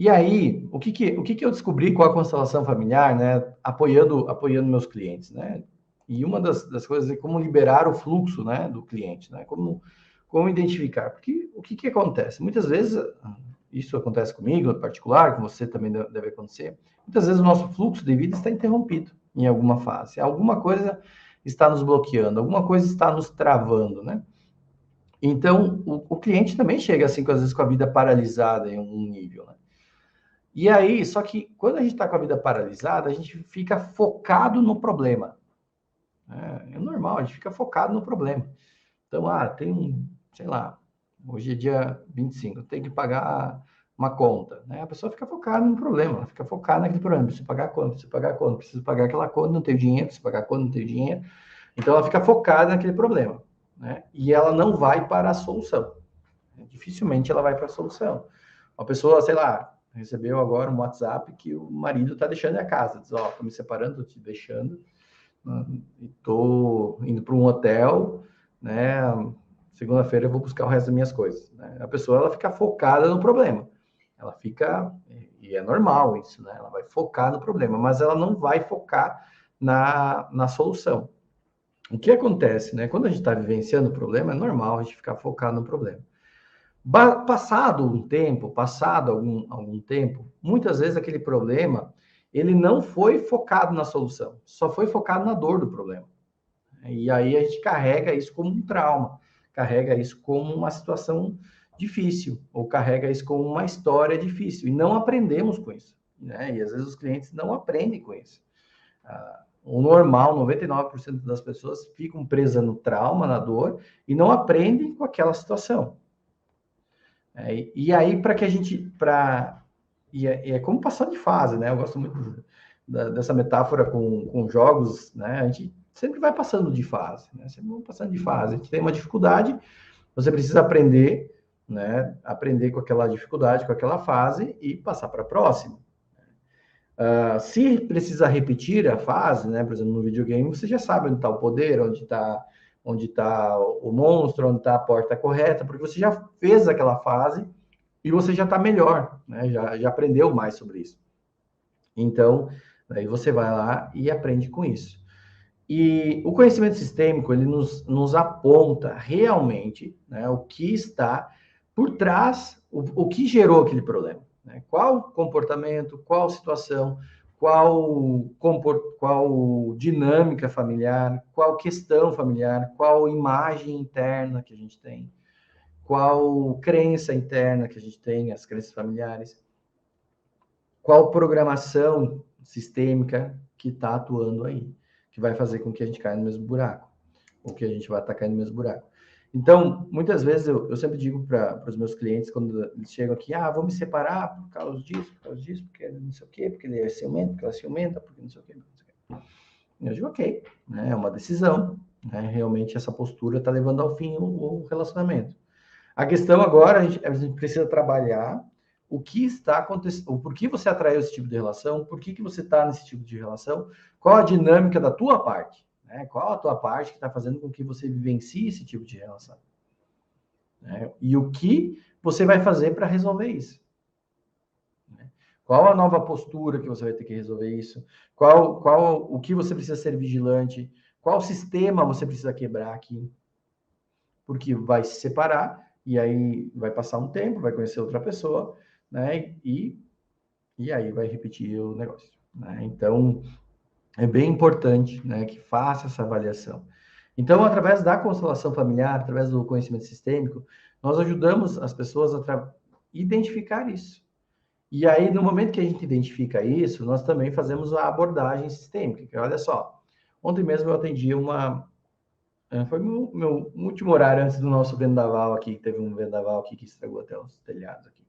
E aí, o que eu descobri com a constelação familiar, né? Apoiando meus clientes, né? E uma das coisas é como liberar o fluxo, né, do cliente, né? Como identificar. Porque o que acontece? Muitas vezes, isso acontece comigo, em particular, com você também deve acontecer, muitas vezes o nosso fluxo de vida está interrompido em alguma fase. Alguma coisa está nos bloqueando, alguma coisa está nos travando, né? Então, o cliente também chega, assim, às vezes com a vida paralisada em um nível, né? E aí, só que quando a gente está com a vida paralisada, a gente fica focado no problema. É normal, a gente fica focado no problema. Então, tem sei lá, hoje é dia 25, tem que pagar uma conta, né? A pessoa fica focada no problema, ela fica focada naquele problema, preciso pagar a conta, preciso pagar a conta, preciso pagar aquela conta, não tenho dinheiro, preciso pagar a conta, não tenho dinheiro. Então, ela fica focada naquele problema, né? E ela não vai para a solução. Dificilmente ela vai para a solução. Uma pessoa, sei lá, recebeu agora um WhatsApp que o marido está deixando a casa, diz, tô me separando, tô te deixando, estou indo para um hotel, né? Segunda-feira eu vou buscar o resto das minhas coisas. Né? A pessoa ela fica focada no problema. Ela fica, e é normal isso, né? Ela vai focar no problema, mas ela não vai focar na solução. O que acontece, né? Quando a gente está vivenciando o problema, é normal a gente ficar focado no problema. Passado um tempo, passado algum tempo, muitas vezes aquele problema, ele não foi focado na solução, só foi focado na dor do problema. E aí a gente carrega isso como um trauma, carrega isso como uma situação difícil, ou carrega isso como uma história difícil, e não aprendemos com isso, né? E às vezes os clientes não aprendem com isso. O normal, 99% das pessoas ficam presas no trauma, na dor, e não aprendem com aquela situação. E aí, para que a gente. É como passar de fase, né? Eu gosto muito dessa metáfora com jogos, né? A gente sempre vai passando de fase, né? Sempre vai passando de fase. A gente tem uma dificuldade, você precisa aprender, né? Aprender com aquela dificuldade, com aquela fase e passar para a próxima. Se precisar repetir a fase, né? Por exemplo, no videogame, você já sabe onde está o poder, onde tá o monstro, onde está a porta correta, porque você já fez aquela fase e você já está melhor, né? Já aprendeu mais sobre isso. Então, aí você vai lá e aprende com isso. E o conhecimento sistêmico, ele nos aponta realmente, né, o que está por trás, o que gerou aquele problema. Né? Qual comportamento, qual situação, qual dinâmica familiar, qual questão familiar, qual imagem interna que a gente tem, qual crença interna que a gente tem, as crenças familiares, qual programação sistêmica que está atuando aí, que vai fazer com que a gente caia no mesmo buraco, ou que a gente vai estar caindo no mesmo buraco. Então, muitas vezes eu sempre digo para os meus clientes, quando eles chegam aqui, vou me separar por causa disso, porque não sei o quê, porque ele é ciumento, porque ela é ciumenta, porque não sei o quê. Não sei o quê. Eu digo, ok, né, é uma decisão, né, realmente essa postura está levando ao fim o relacionamento. A questão agora, a gente precisa trabalhar o que está acontecendo, por que você atraiu esse tipo de relação, por que você está nesse tipo de relação, qual a dinâmica da tua parte, né? Qual a tua parte que está fazendo com que você vivencie esse tipo de relação. Né? E o que você vai fazer para resolver isso. Né? Qual a nova postura que você vai ter que resolver isso, o que você precisa ser vigilante, qual sistema você precisa quebrar aqui, porque vai se separar, e aí vai passar um tempo, vai conhecer outra pessoa, né? E aí vai repetir o negócio. Né? Então, é bem importante, né, que faça essa avaliação. Então, através da constelação familiar, através do conhecimento sistêmico, nós ajudamos as pessoas a identificar isso. E aí, no momento que a gente identifica isso, nós também fazemos a abordagem sistêmica. Que, olha só, ontem mesmo eu atendi foi meu último horário antes do nosso vendaval aqui, teve um vendaval aqui que estragou até os telhados aqui.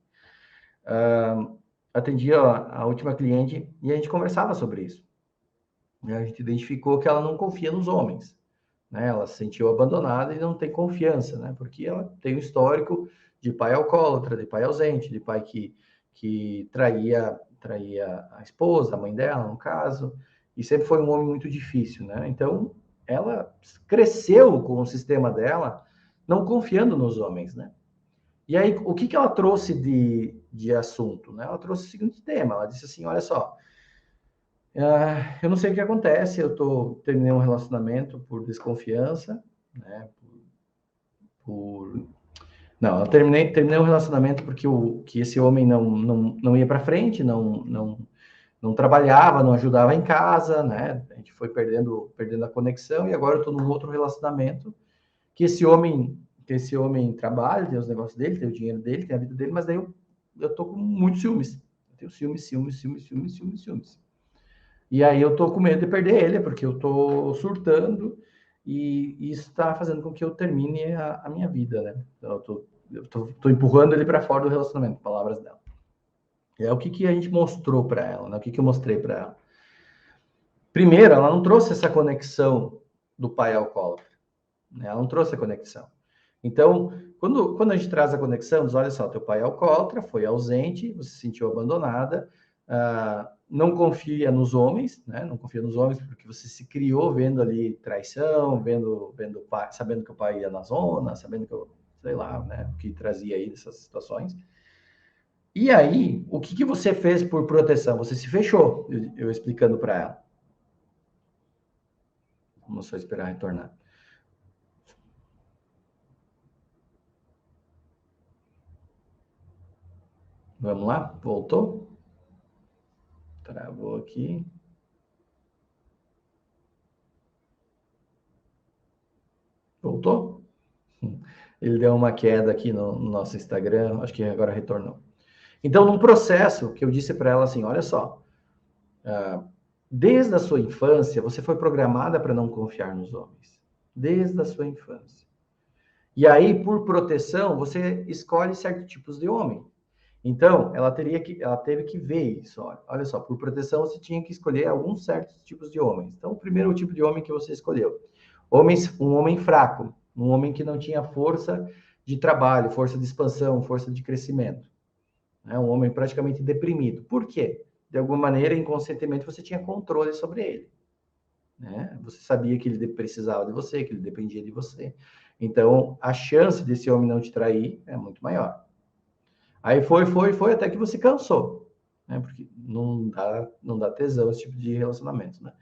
Atendi a última cliente e a gente conversava sobre isso. A gente identificou que ela não confia nos homens. Né? Ela se sentiu abandonada e não tem confiança, né? Porque ela tem um histórico de pai alcoólatra, de pai ausente, de pai que traía a esposa, a mãe dela, no caso, e sempre foi um homem muito difícil, né? Então, ela cresceu com o sistema dela não confiando nos homens, né? E aí, o que ela trouxe de assunto, né? Ela trouxe o seguinte tema, ela disse assim, olha só, eu não sei o que acontece, terminei um relacionamento por desconfiança, né? Não, eu terminei um relacionamento porque que esse homem não ia para frente, não trabalhava, não ajudava em casa, né? A gente foi perdendo a conexão e agora eu estou num outro relacionamento que esse homem trabalha, tem os negócios dele, tem o dinheiro dele, tem a vida dele, mas daí eu tô com muitos ciúmes. Eu tenho ciúmes. E aí eu tô com medo de perder ele, porque eu tô surtando e isso está fazendo com que eu termine a minha vida, né? Então, tô empurrando ele para fora do relacionamento, palavras dela. É o que a gente mostrou para ela, né? O que eu mostrei para ela. Primeiro, ela não trouxe essa conexão do pai alcoólatra, né? Ela não trouxe a conexão. Então, quando a gente traz a conexão, diz, olha só, teu pai é alcoólatra, foi ausente, você se sentiu abandonada, não confia nos homens, né? Não confia nos homens porque você se criou vendo ali traição, vendo o pai, sabendo que o pai ia na zona, sabendo que sei lá, né? O que trazia aí dessas situações. E aí, o que você fez por proteção? Você se fechou, eu explicando para ela. Vamos só esperar retornar. Vamos lá? Voltou? Travou aqui. Voltou? Ele deu uma queda aqui no nosso Instagram, acho que agora retornou. Então, num processo que eu disse para ela assim, olha só, desde a sua infância, você foi programada para não confiar nos homens. Desde a sua infância. E aí, por proteção, você escolhe certos tipos de homem. Então, ela teve que ver isso. Olha só, por proteção, você tinha que escolher alguns certos tipos de homens. Então, o primeiro tipo de homem que você escolheu, um homem fraco, um homem que não tinha força de trabalho, força de expansão, força de crescimento. Né? Um homem praticamente deprimido. Por quê? De alguma maneira, inconscientemente, você tinha controle sobre ele. Né? Você sabia que ele precisava de você, que ele dependia de você. Então, a chance desse homem não te trair é muito maior. Aí foi, até que você cansou. Né? Porque não dá tesão esse tipo de relacionamento. Né?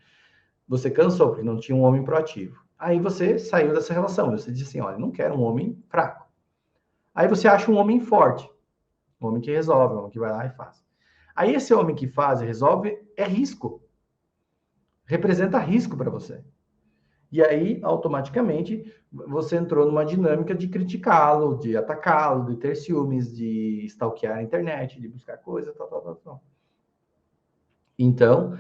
Você cansou, porque não tinha um homem proativo. Aí você saiu dessa relação. Você disse assim: olha, não quero um homem fraco. Aí você acha um homem forte. Um homem que resolve, um homem que vai lá e faz. Aí esse homem que faz e resolve é risco. Representa risco para você. E aí, automaticamente, você entrou numa dinâmica de criticá-lo, de atacá-lo, de ter ciúmes, de stalkear a internet, de buscar coisa, tal. Então,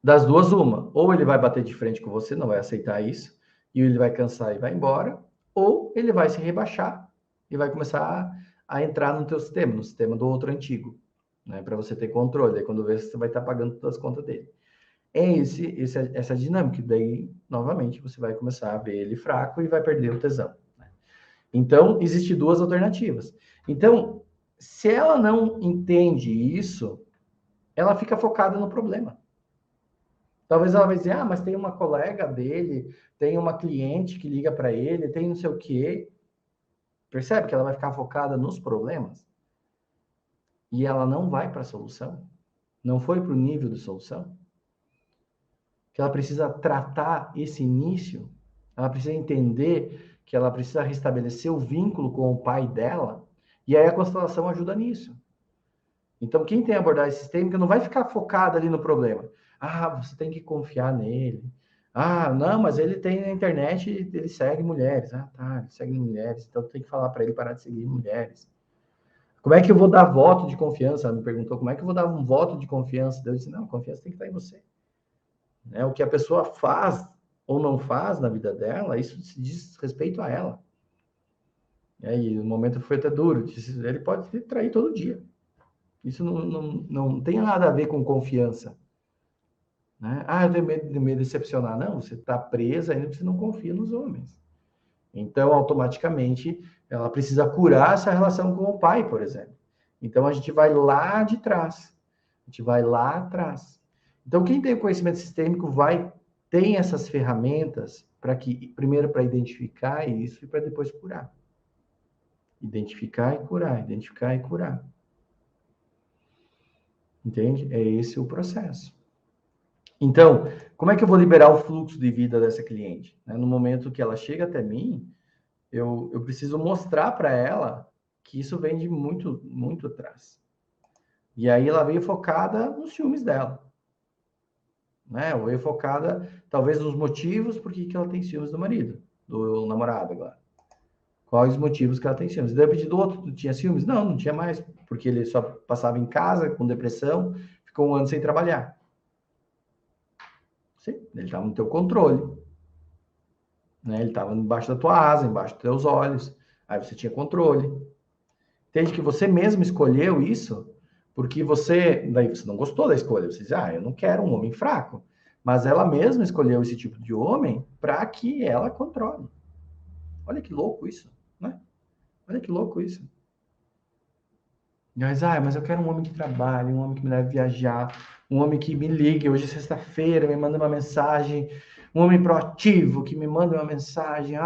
das duas, uma. Ou ele vai bater de frente com você, não vai aceitar isso, e ele vai cansar e vai embora, ou ele vai se rebaixar e vai começar a entrar no teu sistema, no sistema do outro antigo, né? Para você ter controle. Aí quando vê, você vai estar pagando todas as contas dele. É essa dinâmica. Daí, novamente, você vai começar a ver ele fraco e vai perder o tesão. Né? Então, existem duas alternativas. Então, se ela não entende isso, ela fica focada no problema. Talvez ela vai dizer, mas tem uma colega dele, tem uma cliente que liga para ele, tem não sei o quê. Percebe que ela vai ficar focada nos problemas? E ela não vai para a solução? Não foi para o nível de solução? Que ela precisa tratar esse início, ela precisa entender que ela precisa restabelecer o vínculo com o pai dela, e aí a constelação ajuda nisso. Então, quem tem abordagem sistêmica não vai ficar focado ali no problema. Você tem que confiar nele. Não, mas ele tem na internet, ele segue mulheres. Tá, ele segue mulheres, então tem que falar para ele parar de seguir mulheres. Como é que eu vou dar voto de confiança? Ela me perguntou, como é que eu vou dar um voto de confiança? Eu disse, não, a confiança tem que estar em você. Né? O que a pessoa faz ou não faz na vida dela, isso se diz respeito a ela. E aí, o momento foi até duro. Ele pode te trair todo dia. Isso não tem nada a ver com confiança. Né? Eu tenho medo de me decepcionar. Não, você está presa ainda porque você não confia nos homens. Então, automaticamente, ela precisa curar essa relação com o pai, por exemplo. Então, a gente vai lá de trás. A gente vai lá atrás. Então, quem tem o conhecimento sistêmico tem essas ferramentas primeiro para identificar isso e para depois curar. Identificar e curar, identificar e curar. Entende? É esse o processo. Então, como é que eu vou liberar o fluxo de vida dessa cliente? No momento que ela chega até mim, eu preciso mostrar para ela que isso vem de muito, muito atrás. E aí ela veio focada nos ciúmes dela. Ela veio focada, talvez, nos motivos por que ela tem ciúmes do marido, do namorado agora. Quais os motivos que ela tem ciúmes? De repente, do outro tinha ciúmes? Não, não tinha mais, porque ele só passava em casa com depressão, ficou um ano sem trabalhar. Sim, ele estava no teu controle. Ele estava embaixo da tua asa, embaixo dos teus olhos. Aí você tinha controle. Entende que você mesmo escolheu isso porque daí você não gostou da escolha. Você diz, eu não quero um homem fraco. Mas ela mesma escolheu esse tipo de homem para que ela controle. Olha que louco isso, né? Olha que louco isso. Mas eu quero um homem que trabalhe, um homem que me leve viajar, um homem que me ligue hoje é sexta-feira, me manda uma mensagem, um homem proativo que me manda uma mensagem,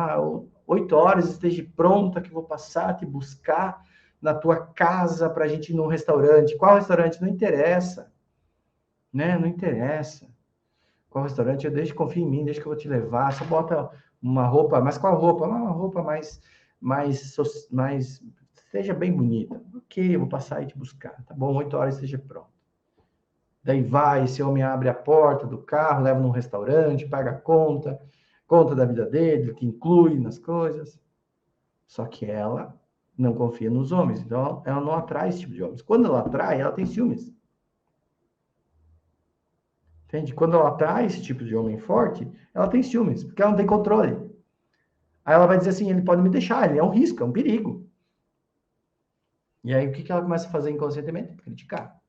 8 horas esteja pronta que vou passar te buscar na tua casa para a gente ir num restaurante. Qual restaurante? Não interessa, né? Não interessa. Qual restaurante? Confia em mim, deixa que eu vou te levar. Só bota uma roupa, mas qual roupa? Uma roupa mais seja bem bonita. Ok, eu vou passar e te buscar. Tá bom, 8 horas esteja pronto. Daí vai, esse homem abre a porta do carro, leva num restaurante, paga a conta da vida dele, que inclui nas coisas. Só que ela não confia nos homens, então ela não atrai esse tipo de homens. Quando ela atrai, ela tem ciúmes. Entende? Quando ela atrai esse tipo de homem forte, ela tem ciúmes, porque ela não tem controle. Aí ela vai dizer assim, ele pode me deixar, ele é um risco, é um perigo. E aí o que ela começa a fazer inconscientemente? Criticar.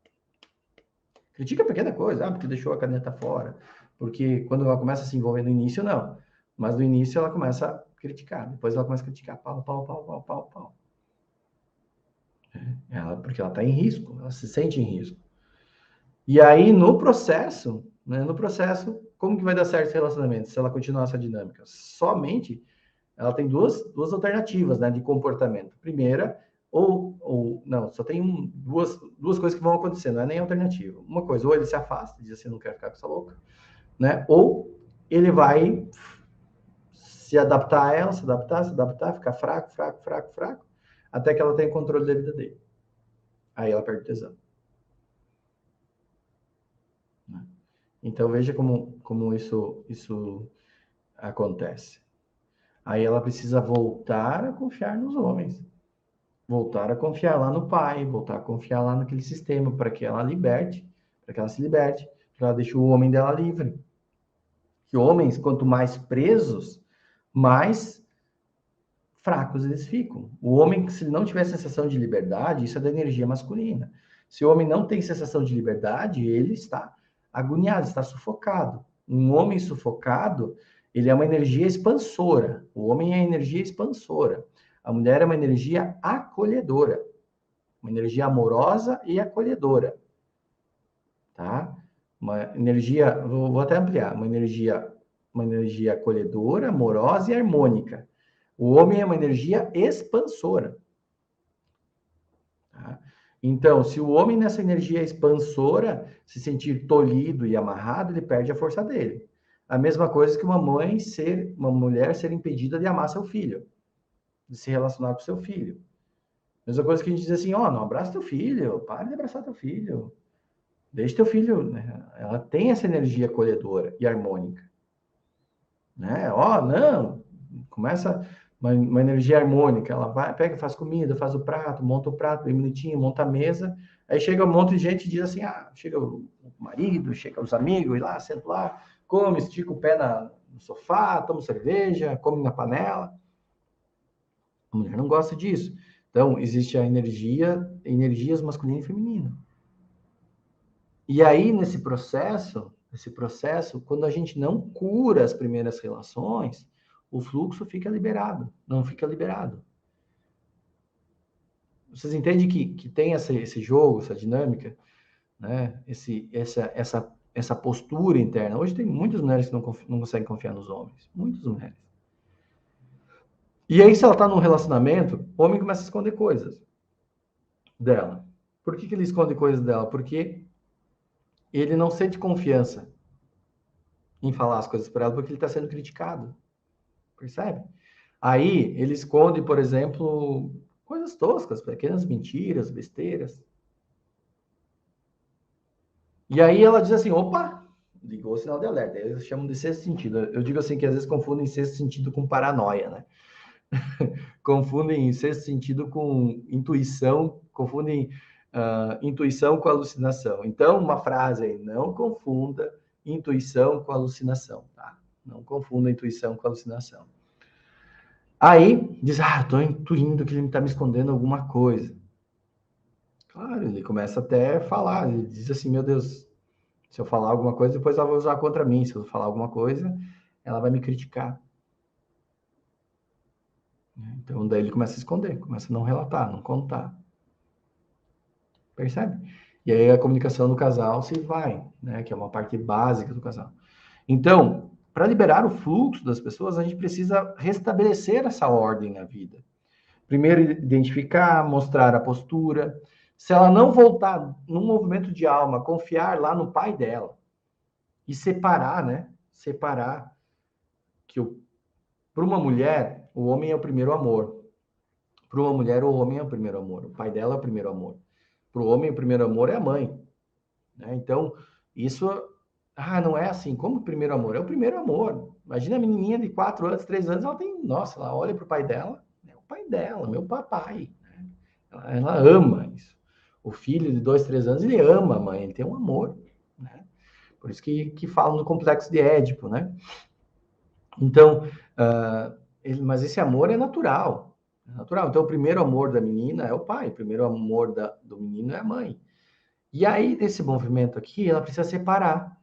Critica pequena coisa, porque deixou a caneta fora. Porque quando ela começa a se envolver no início, não. Mas no início ela começa a criticar. Depois ela começa a criticar. Pau, pau, pau, pau, pau, pau. Porque ela está em risco. Ela se sente em risco. E aí, no processo, como que vai dar certo esse relacionamento? Se ela continuar essa dinâmica? Somente, ela tem duas alternativas, né, de comportamento. Primeira, não, só tem duas coisas que vão acontecer, não é nem alternativa. Uma coisa, ou ele se afasta, diz assim, não quero ficar com essa louca, né? Ou ele vai se adaptar a ela, se adaptar, ficar fraco, até que ela tenha controle da vida dele. Aí ela perde o tesão. Né? Então veja como isso acontece. Aí ela precisa voltar a confiar nos homens, voltar a confiar lá no pai, voltar a confiar lá naquele sistema para que ela se liberte, para que ela deixe o homem dela livre. Que homens, quanto mais presos, mais fracos eles ficam. O homem, se não tiver sensação de liberdade, isso é da energia masculina. Se o homem não tem sensação de liberdade, ele está agoniado, está sufocado. Um homem sufocado, ele é uma energia expansora. O homem é energia expansora. A mulher é uma energia acolhedora. Uma energia amorosa e acolhedora. Tá? Uma energia, vou até ampliar, uma energia acolhedora, amorosa e harmônica. O homem é uma energia expansora. Tá? Então, se o homem nessa energia expansora se sentir tolhido e amarrado, ele perde a força dele. A mesma coisa que uma mulher ser impedida de amar seu filho, de se relacionar com seu filho. Mesma coisa que a gente diz assim, não abraça teu filho, para de abraçar teu filho. Deixa teu filho, né? Ela tem essa energia acolhedora e harmônica. Né? Não, começa uma energia harmônica, ela vai, pega, faz comida, faz o prato, monta o prato bem bonitinho, monta a mesa, aí chega um monte de gente e diz assim, chega o marido, chega os amigos, e lá, senta lá, come, estica o pé no sofá, toma cerveja, come na panela. A mulher não gosta disso. Então, existe energias masculina e feminina. E aí, nesse processo, quando a gente não cura as primeiras relações, o fluxo fica liberado, não fica liberado. Vocês entendem que tem esse jogo, essa dinâmica, né? Essa postura interna. Hoje tem muitas mulheres que não conseguem confiar nos homens. Muitas mulheres. E aí, se ela está num relacionamento, o homem começa a esconder coisas dela. Por que ele esconde coisas dela? Porque ele não sente confiança em falar as coisas para ela porque ele está sendo criticado, percebe? Aí ele esconde, por exemplo, coisas toscas, pequenas mentiras, besteiras. E aí ela diz assim, opa, ligou o sinal de alerta. Eles chamam de sexto sentido. Eu digo assim que às vezes confundem sexto sentido com paranoia, né? Confundem sexto sentido com intuição, confundem intuição com alucinação. Então, uma frase aí, não confunda intuição com alucinação, tá? Não confunda intuição com alucinação. Aí, diz, tô intuindo que ele está me escondendo alguma coisa. Claro, ele começa até a falar, ele diz assim, meu Deus, se eu falar alguma coisa, depois ela vai usar contra mim. Se eu falar alguma coisa, ela vai me criticar. Então, daí ele começa a esconder, começa a não relatar, não contar. Percebe? E aí a comunicação do casal se vai, né? Que é uma parte básica do casal. Então, para liberar o fluxo das pessoas, a gente precisa restabelecer essa ordem na vida. Primeiro, identificar, mostrar a postura. Se ela não voltar num movimento de alma, confiar lá no pai dela e separar, né? Separar que para uma mulher, o homem é o primeiro amor. Para uma mulher, o homem é o primeiro amor. O pai dela é o primeiro amor. Para o homem, o primeiro amor é a mãe. Né? Então, isso não é assim. Como o primeiro amor? É o primeiro amor. Imagina a menininha de 4 anos, 3 anos, ela tem, nossa, ela olha para o pai dela, é o pai dela, meu papai. Né? Ela ama isso. O filho de 2, 3 anos, ele ama a mãe, ele tem um amor. Né? Por isso que falam do complexo de Édipo, né? Então, mas esse amor é natural. É natural. Então, o primeiro amor da menina é o pai, o primeiro amor do menino é a mãe. E aí, nesse movimento aqui, ela precisa separar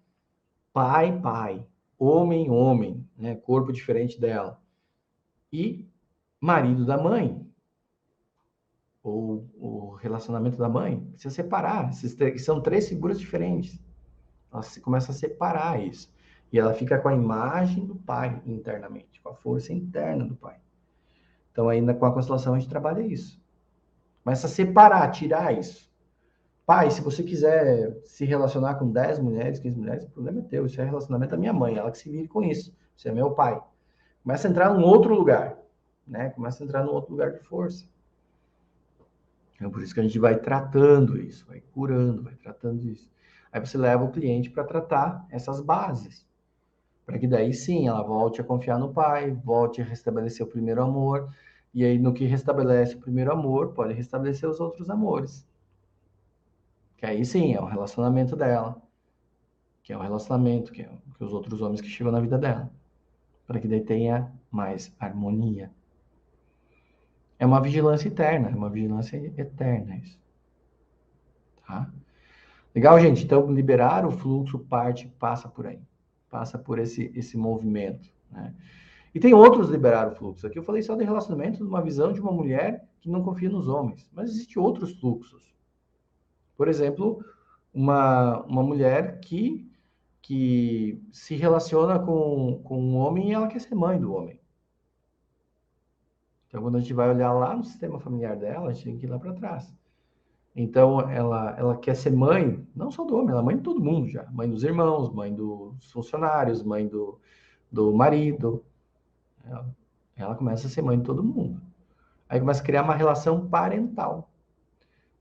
pai, pai, homem, homem, né? Corpo diferente dela. E marido da mãe, ou o relacionamento da mãe, precisa separar. São 3 figuras diferentes. Ela começa a separar isso. E ela fica com a imagem do pai internamente, com a força interna do pai. Então, ainda com a constelação, a gente trabalha isso. Começa a separar, tirar isso. Pai, se você quiser se relacionar com 10 mulheres, 15 mulheres, o problema é teu. Isso é relacionamento da minha mãe, ela que se vire com isso. Você é meu pai. Começa a entrar num outro lugar, né? Começa a entrar num outro lugar de força. É por isso que a gente vai tratando isso, vai curando, vai tratando isso. Aí você leva o cliente para tratar essas bases, para que daí sim ela volte a confiar no pai, volte a restabelecer o primeiro amor, e aí no que restabelece o primeiro amor, pode restabelecer os outros amores. Que aí sim é o relacionamento dela, que é o relacionamento, que os outros homens que chegam na vida dela, para que daí tenha mais harmonia. É uma vigilância eterna, é uma vigilância eterna isso. Tá? Legal, gente? Então, liberar o fluxo passa por aí. Passa por esse movimento, né? E tem outros liberar o fluxo. Aqui eu falei só de relacionamento, numa visão de uma mulher que não confia nos homens. Mas existem outros fluxos. Por exemplo, uma mulher que se relaciona com um homem e ela quer ser mãe do homem. Então, quando a gente vai olhar lá no sistema familiar dela, a gente tem que ir lá para trás. Então, ela quer ser mãe, não só do homem, ela é mãe de todo mundo já. Mãe dos irmãos, mãe dos funcionários, mãe do marido. Ela começa a ser mãe de todo mundo. Aí começa a criar uma relação parental.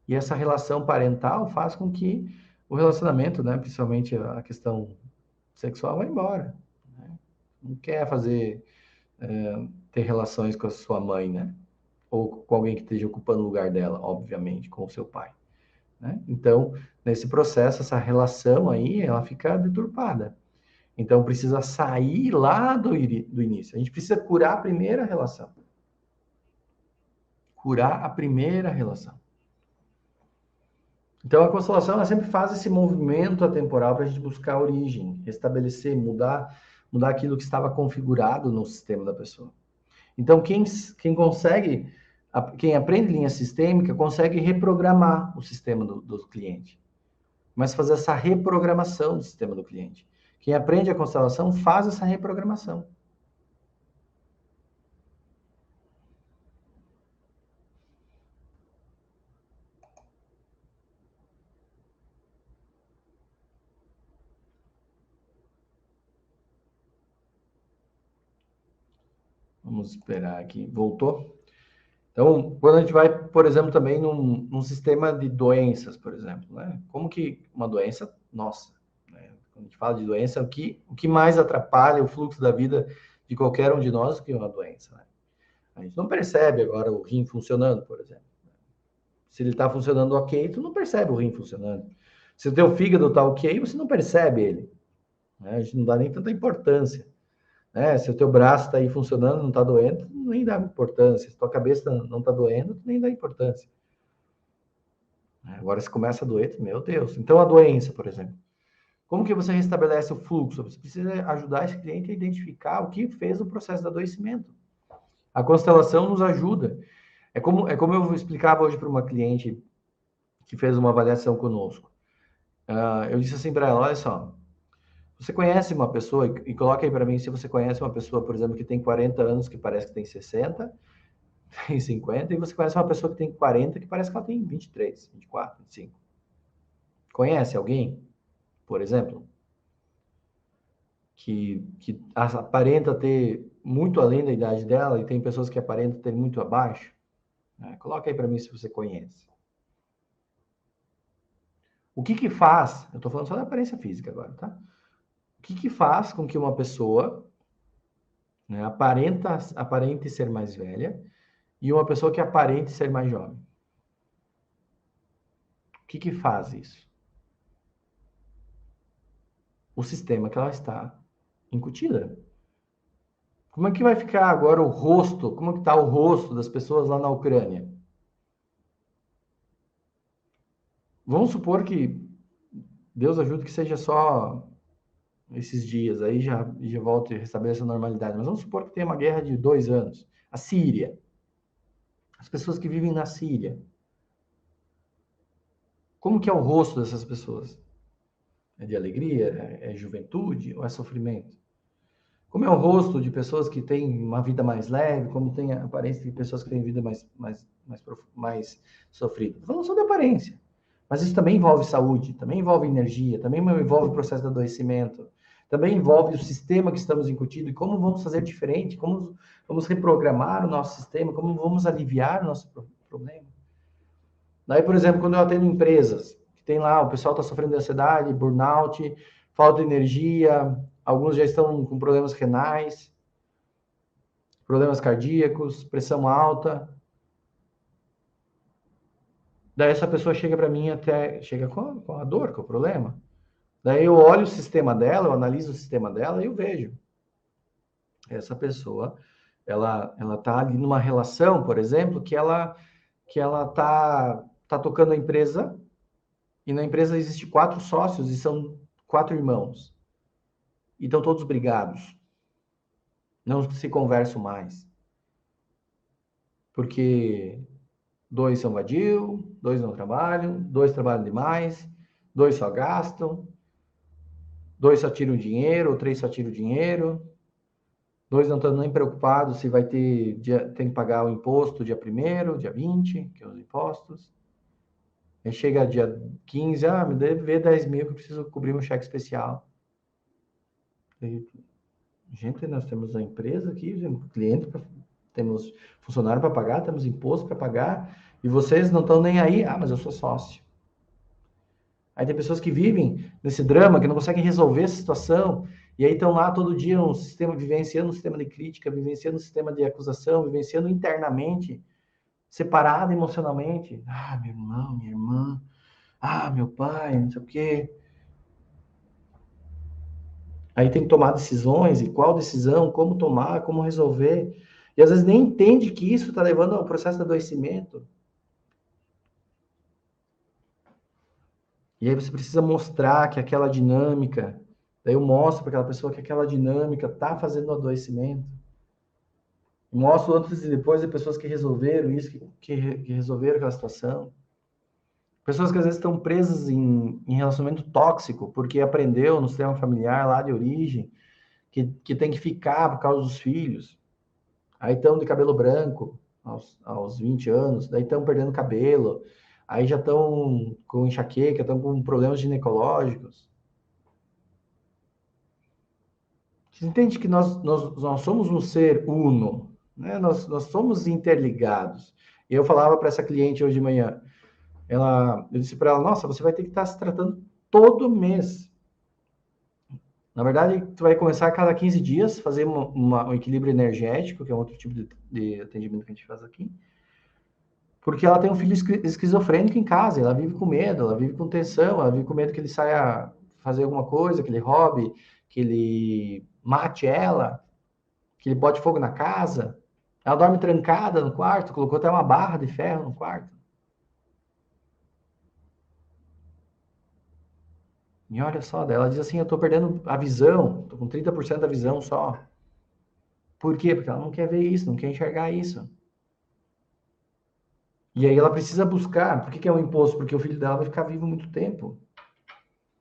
E essa relação parental faz com que o relacionamento, né, principalmente a questão sexual, vá embora. Né? Não quer ter relações com a sua mãe, né? Ou com alguém que esteja ocupando o lugar dela, obviamente, com o seu pai. Né? Então, nesse processo, essa relação aí, ela fica deturpada. Então, precisa sair lá do início. A gente precisa curar a primeira relação. Curar a primeira relação. Então, a constelação, ela sempre faz esse movimento atemporal para a gente buscar a origem, restabelecer, mudar aquilo que estava configurado no sistema da pessoa. Então, quem consegue, quem aprende linha sistêmica, consegue reprogramar o sistema do cliente. Mas fazer essa reprogramação do sistema do cliente. Quem aprende a constelação faz essa reprogramação. Vamos esperar aqui. Voltou? Então, quando a gente vai, por exemplo, também num sistema de doenças, por exemplo, né? Como que uma doença, nossa, né? Quando a gente fala de doença, o que mais atrapalha o fluxo da vida de qualquer um de nós do que uma doença, né? A gente não percebe agora o rim funcionando, por exemplo. Se ele está funcionando ok, tu não percebe o rim funcionando. Se o teu fígado está ok, você não percebe ele, né? A gente não dá nem tanta importância, né? Se o teu braço está aí funcionando, não está doendo, nem dá importância. Se tua cabeça não está doendo, nem dá importância. Agora, se começa a doer, meu Deus. Então, a doença, por exemplo. Como que você restabelece o fluxo? Você precisa ajudar esse cliente a identificar o que fez o processo de adoecimento. A constelação nos ajuda. É como eu explicava hoje para uma cliente que fez uma avaliação conosco. Eu disse assim para ela, olha só, você conhece uma pessoa, e coloca aí para mim se você conhece uma pessoa, por exemplo, que tem 40 anos, que parece que tem 60, tem 50, e você conhece uma pessoa que tem 40, que parece que ela tem 23, 24, 25. Conhece alguém, por exemplo, que aparenta ter muito além da idade dela, e tem pessoas que aparentam ter muito abaixo? Coloca aí para mim se você conhece. O que que faz? Eu estou falando só da aparência física agora, tá? O que que faz com que uma pessoa, né, aparente ser mais velha e uma pessoa que aparente ser mais jovem? O que que faz isso? O sistema que ela está incutida. Como é que vai ficar agora o rosto? Como é que está o rosto das pessoas lá na Ucrânia? Vamos supor que Deus ajude que seja só esses dias, aí já volta e restabelece a normalidade. Mas vamos supor que tenha uma guerra de 2 anos. A Síria. As pessoas que vivem na Síria. Como que é o rosto dessas pessoas? É de alegria? É juventude? Ou é sofrimento? Como é o rosto de pessoas que têm uma vida mais leve? Como tem a aparência de pessoas que têm vida mais sofrida? Falando só da aparência. Mas isso também envolve saúde, também envolve energia, também envolve o processo de adoecimento, também envolve o sistema que estamos incutindo e como vamos fazer diferente, como vamos reprogramar o nosso sistema, como vamos aliviar o nosso problema. Daí, por exemplo, quando eu atendo empresas, que tem lá, o pessoal está sofrendo de ansiedade, burnout, falta de energia, alguns já estão com problemas renais, problemas cardíacos, pressão alta. Daí essa pessoa chega para mim chega com a dor, com o problema. Daí eu olho o sistema dela, eu analiso o sistema dela e eu vejo. Essa pessoa, ela tá ali numa relação, por exemplo, que ela tá tocando a empresa e na empresa existe 4 sócios e são 4 irmãos. E estão todos brigados. Não se conversam mais. Porque 2 são vadio, 2 não trabalham, 2 trabalham demais, 2 só gastam, 2 só tiram dinheiro, ou 3 só tiram dinheiro, 2 não estão nem preocupados se vai tem que pagar o imposto dia 1º, dia 20, que é os impostos. Aí chega dia 15, me deve 10 mil que eu preciso cobrir um cheque especial. E, gente, nós temos a empresa aqui, cliente, temos funcionário para pagar, temos imposto para pagar, e vocês não estão nem aí. Mas eu sou sócio. Aí tem pessoas que vivem nesse drama, que não conseguem resolver essa situação, e aí estão lá todo dia vivenciando um sistema de crítica, vivenciando um sistema de acusação, vivenciando internamente, separado emocionalmente. Meu irmão, minha irmã, meu pai, não sei o quê. Aí tem que tomar decisões, e qual decisão, como tomar, como resolver. E às vezes nem entende que isso está levando ao processo de adoecimento. E aí você precisa mostrar que aquela dinâmica, daí eu mostro para aquela pessoa que aquela dinâmica está fazendo o adoecimento. Mostro antes e depois de pessoas que resolveram isso, que resolveram aquela situação. Pessoas que às vezes estão presas em relacionamento tóxico, porque aprendeu no sistema familiar lá de origem, que tem que ficar por causa dos filhos. Aí estão de cabelo branco aos 20 anos, daí estão perdendo cabelo, aí já estão com enxaqueca, estão com problemas ginecológicos. Você entende que nós somos um ser uno, né? Nós somos interligados. E eu falava para essa cliente hoje de manhã, eu disse para ela, nossa, você vai ter que estar se tratando todo mês. Na verdade, tu vai começar a cada 15 dias, fazer um equilíbrio energético, que é um outro tipo de atendimento que a gente faz aqui, porque ela tem um filho esquizofrênico em casa, ela vive com medo, ela vive com tensão, ela vive com medo que ele saia fazer alguma coisa, que ele roube, que ele mate ela, que ele bote fogo na casa. Ela dorme trancada no quarto, colocou até uma barra de ferro no quarto. E olha só, ela diz assim, eu tô perdendo a visão, tô com 30% da visão só. Por quê? Porque ela não quer ver isso, não quer enxergar isso. E aí ela precisa buscar, por que que é um imposto? Porque o filho dela vai ficar vivo muito tempo.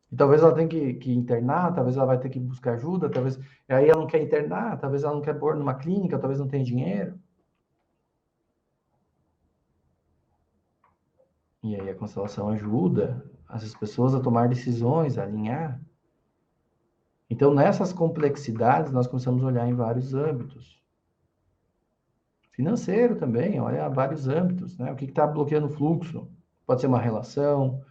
E talvez ela tenha que internar, talvez ela vai ter que buscar ajuda, talvez... E aí ela não quer internar, talvez ela não quer pôr numa clínica, talvez não tenha dinheiro. E aí a constelação ajuda essas pessoas a tomar decisões, a alinhar. Então, nessas complexidades, nós começamos a olhar em vários âmbitos. Financeiro também, olha vários âmbitos, né? O que está bloqueando o fluxo? Pode ser uma relação,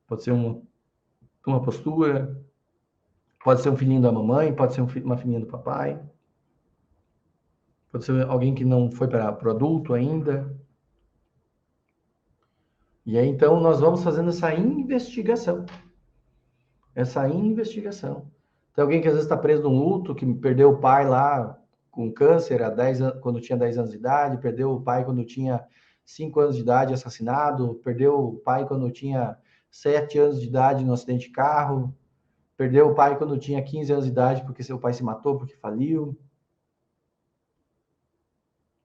pode ser uma postura, pode ser um filhinho da mamãe, pode ser uma filhinha do papai, pode ser alguém que não foi para o adulto ainda. E aí, então, nós vamos fazendo essa investigação. Essa investigação. Tem alguém que às vezes está preso num luto, que perdeu o pai lá com câncer há 10 anos, quando tinha 10 anos de idade, perdeu o pai quando tinha 5 anos de idade assassinado, perdeu o pai quando tinha 7 anos de idade no acidente de carro, perdeu o pai quando tinha 15 anos de idade porque seu pai se matou, porque faliu,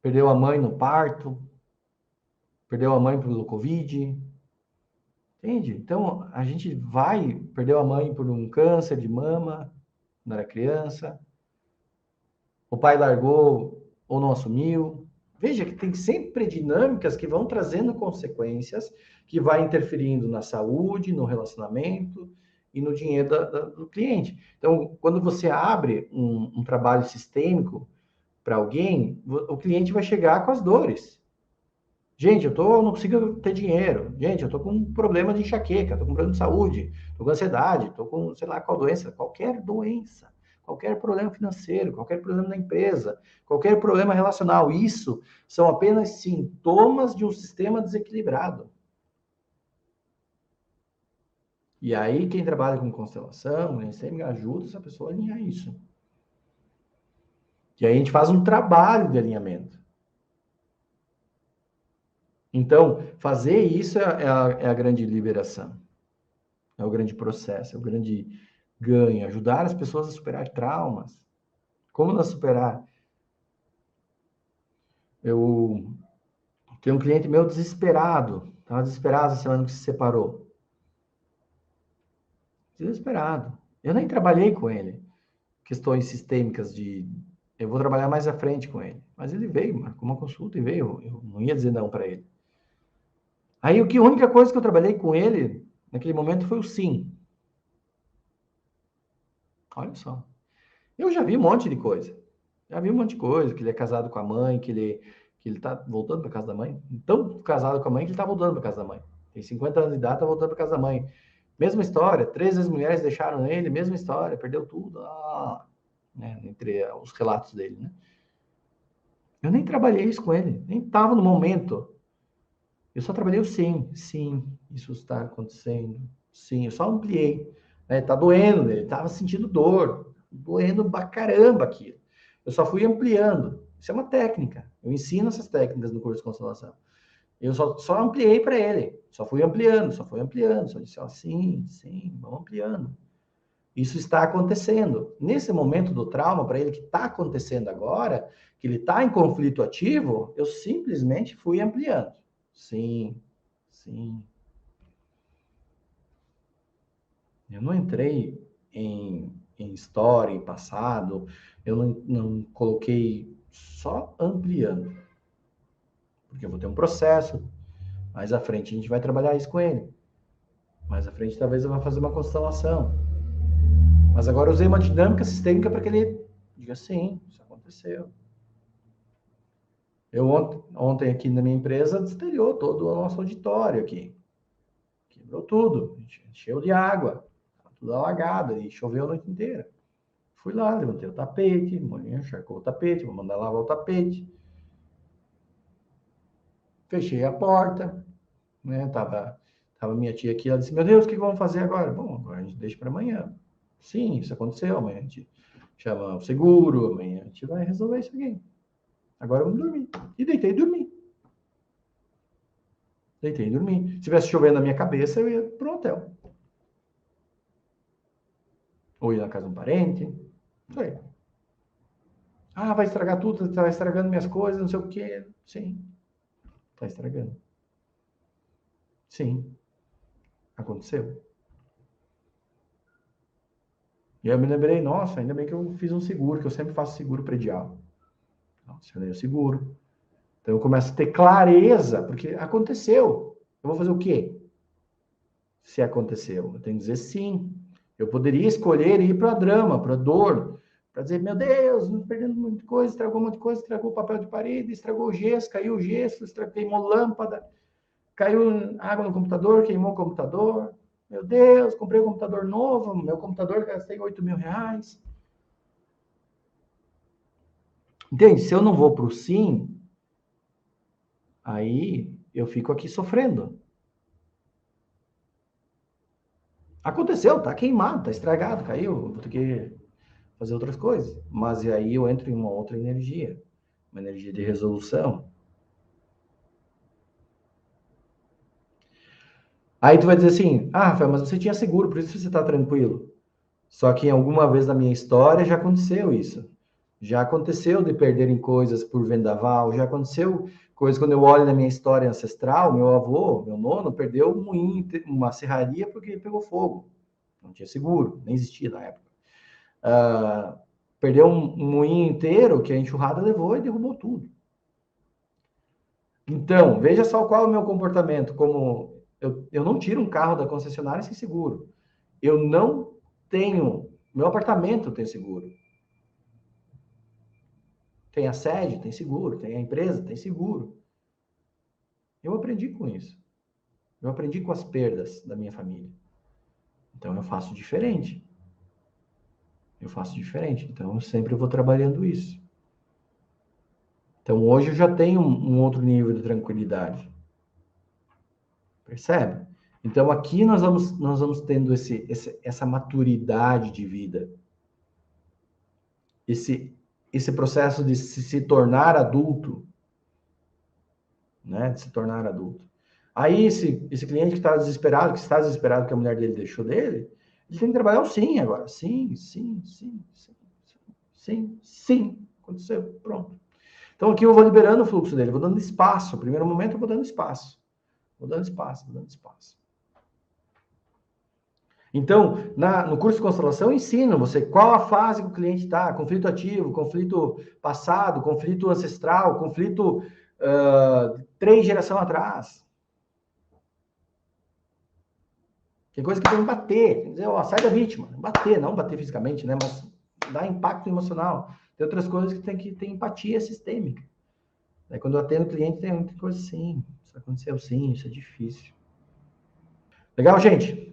perdeu a mãe no parto, perdeu a mãe pelo Covid, entende? Então, a gente perdeu a mãe por um câncer de mama, quando era criança, o pai largou ou não assumiu. Veja que tem sempre dinâmicas que vão trazendo consequências, que vai interferindo na saúde, no relacionamento e no dinheiro do cliente. Então, quando você abre um trabalho sistêmico para alguém, o cliente vai chegar com as dores. Gente, não consigo ter dinheiro. Gente, eu tô com um problema de enxaqueca, tô com um problema de saúde, tô com ansiedade, tô com, sei lá, qual doença, qualquer problema financeiro, qualquer problema na empresa, qualquer problema relacional. Isso são apenas sintomas de um sistema desequilibrado. E aí, quem trabalha com constelação, né, sempre ajuda essa pessoa a alinhar isso. E aí a gente faz um trabalho de alinhamento. Então, fazer isso é a grande liberação. É o grande processo, é o grande ganho. Ajudar as pessoas a superar traumas. Como não superar? Eu tenho um cliente meu desesperado. Estava desesperado essa semana que se separou. Desesperado. Eu nem trabalhei com ele. Questões sistêmicas de... Eu vou trabalhar mais à frente com ele. Mas ele veio, marcou uma consulta e veio. Eu não ia dizer não para ele. Aí a única coisa que eu trabalhei com ele naquele momento foi o sim. Olha só. Eu já vi um monte de coisa. Já vi um monte de coisa, que ele é casado com a mãe, que ele tá voltando para casa da mãe. Tão casado com a mãe que ele tá voltando para casa da mãe. Tem 50 anos de idade, tá voltando para casa da mãe. Mesma história, 3 ex-mulheres deixaram ele, mesma história, perdeu tudo. Né, entre os relatos dele, né? Eu nem trabalhei isso com ele, nem estava no momento. Eu só trabalhei o sim, sim, isso está acontecendo. Sim, eu só ampliei. Né? Tá doendo, ele tava sentindo dor, doendo pra caramba aquilo. Eu só fui ampliando. Isso é uma técnica. Eu ensino essas técnicas no curso de constelação. Eu só ampliei para ele. Só fui ampliando, só fui ampliando. Só disse, ó, sim, sim, vamos ampliando. Isso está acontecendo. Nesse momento do trauma, para ele que está acontecendo agora, que ele está em conflito ativo, eu simplesmente fui ampliando. Sim, sim. Eu não entrei em história, em passado, eu não coloquei só ampliando. Porque eu vou ter um processo, mais à frente a gente vai trabalhar isso com ele. Mais à frente talvez eu vá fazer uma constelação. Mas agora eu usei uma dinâmica sistêmica para que ele diga sim, isso aconteceu. Eu ontem aqui na minha empresa destelhou todo o nosso auditório aqui. Quebrou tudo, encheu de água, tudo alagado, e choveu a noite inteira. Fui lá, levantei o tapete, molhei, encharcou o tapete, vou mandar lavar o tapete. Fechei a porta, né? Tava minha tia aqui, ela disse, meu Deus, o que vamos fazer agora? Bom, agora a gente deixa para amanhã. Sim, isso aconteceu, amanhã a gente chama o seguro, amanhã a gente vai resolver isso aqui. Agora vamos dormir. E deitei e dormi. Deitei e dormi. Se tivesse chovendo na minha cabeça, eu ia pro hotel. Ou ia na casa de um parente. Isso aí. Ah, vai estragar tudo, tá estragando minhas coisas, não sei o quê. Sim, tá estragando. Sim, aconteceu. E aí eu me lembrei, nossa, ainda bem que eu fiz um seguro, que eu sempre faço seguro predial. Acionei o seguro. Então eu começo a ter clareza, porque aconteceu. Eu vou fazer o quê? Se aconteceu, eu tenho que dizer sim. Eu poderia escolher ir para a drama, para a dor, para dizer, meu Deus, perdendo muita coisa, estragou um monte de coisa, estragou o papel de parede, estragou o gesso, caiu o gesso, queimou lâmpada, caiu água no computador, queimou o computador. Meu Deus, comprei um computador novo, meu computador gastei R$ 8.000. Entende? Se eu não vou para o sim, aí eu fico aqui sofrendo. Aconteceu, tá queimado, tá estragado, caiu, vou ter que fazer outras coisas. Mas aí eu entro em uma outra energia, uma energia de resolução. Aí tu vai dizer assim, ah, Rafael, mas você tinha seguro, por isso você tá tranquilo. Só que em alguma vez na minha história já aconteceu isso. Já aconteceu de perderem coisas por vendaval, já aconteceu coisas quando eu olho na minha história ancestral, meu avô, meu nono, perdeu um moinho, uma serraria porque pegou fogo. Não tinha seguro, nem existia na época. Perdeu um moinho inteiro que a enxurrada levou e derrubou tudo. Então, veja só qual é o meu comportamento. Como eu não tiro um carro da concessionária sem seguro. Eu não tenho. Meu apartamento tem seguro. Tem a sede, tem seguro. Tem a empresa, tem seguro. Eu aprendi com isso. Eu aprendi com as perdas da minha família. Então eu faço diferente. Eu faço diferente. Então eu sempre vou trabalhando isso. Então hoje eu já tenho um outro nível de tranquilidade. Percebe? Então aqui nós vamos tendo essa maturidade de vida. Esse processo de se tornar adulto, né? De se tornar adulto. Aí esse cliente que está desesperado que a mulher dele deixou dele, ele tem que trabalhar o sim agora. Sim, sim, sim, sim, sim, sim. Aconteceu, pronto. Então aqui eu vou liberando o fluxo dele, vou dando espaço. No primeiro momento eu vou dando espaço. Vou dando espaço, vou dando espaço. Então, no curso de constelação, eu ensino você qual a fase que o cliente está, conflito ativo, conflito passado, conflito ancestral, conflito 3 gerações atrás. Tem coisa que tem que bater, dizer, ó, sai da vítima. Bater, não bater fisicamente, né? Mas dá impacto emocional. Tem outras coisas que tem que ter empatia sistêmica. Aí, quando eu atendo o cliente, tem muita coisa assim. Isso aconteceu sim, isso é difícil. Legal, gente?